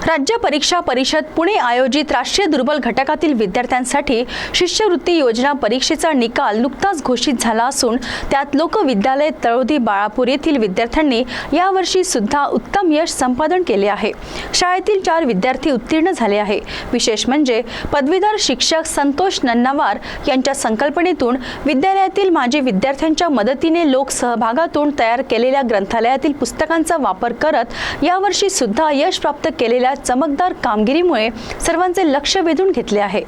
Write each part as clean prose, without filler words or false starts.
राज्य परीक्षा परिषद पुणे आयोजित राष्ट्रीय दुर्बल घटकातील विद्यार्थ्यांसाठी शिष्यवृत्ती योजना परीक्षेचा निकाल नुकताच घोषित झाला असून त्यात लोकविद्यालय तळोदी बाळापूर येथील विद्यार्थ्यांनी यावर्षी सुद्धा उत्तम यश संपादन केले आहे। शाळेतील 4 विद्यार्थी उत्तीर्ण झाले आहे। विशेष म्हणजे पदवीधर शिक्षक संतोष नन्नावार यांच्या संकल्पनेतून विद्यालयातील माजी विद्यार्थ्यांच्या मदतीने लोक सहभागातून तयार केलेल्या ग्रंथालयातील पुस्तकांचा वापर करत यावर्षी सुद्धा यश प्राप्त केलेल्या चमकदार कामगिरीमुळे सर्वांचे लक्ष वेधून घेतले आहे।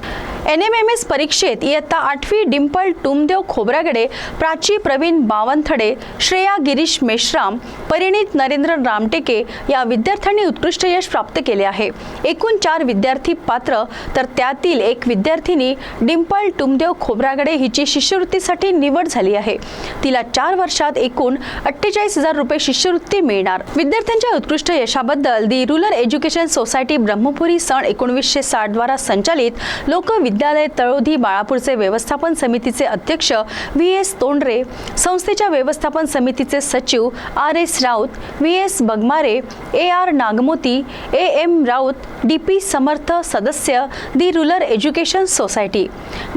NMMS परीक्षेत इयत्ता 8वी डिंपल टुमदेव खोब्रागडे, प्राची प्रवीण बावनथडे, श्रेया गिरीश मेश्राम, परिणित नरेंद्र रामटेके या विद्यार्थ्यांनी उत्कृष्ट यश प्राप्त केले आहे। एकूण 4 विद्यार्थी पात्र तर त्यातील एक विद्यार्थिनी डिंपल टुमदेव खोब्रागडे हिची शिष्यवृत्तीसाठी निवड झाली आहे। तिला 4 वर्षात एकूण 48,000 रुपये शिष्यवृत्ती मिळणार। विद्यार्थ्यांच्या उत्कृष्ट यशाबद्दल दी रूरल एज्युकेशन सोसायटी ब्रह्मपुरी सन 1960 द्वारा संचालित लोकविद्यालय तळोदी बाळापूरचे व्यवस्थापन समितीचे अध्यक्ष VS तोंडरे, संस्थेच्या व्यवस्थापन समितीचे सचिव RS Raut, VS Bagmare, AR नागमोती, AM Raut, DP समर्थ सदस्य दी रूरल एज्युकेशन सोसायटी,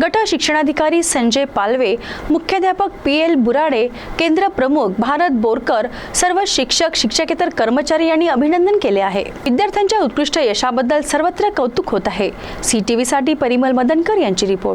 गट शिक्षणाधिकारी संजय पालवे, मुख्याध्यापक PL बुराडे, केंद्र प्रमुख भारत बोरकर, सर्व शिक्षक शिक्षकेतर कर्मचारी यांनी अभिनंदन केले आहे। विद्यार्थ्यांच्या उत्कृष्ट यशाबद्दल सर्वत्र कौतुक होत आहे। CTV साठी परिमल मदनकर यांची रिपोर्ट।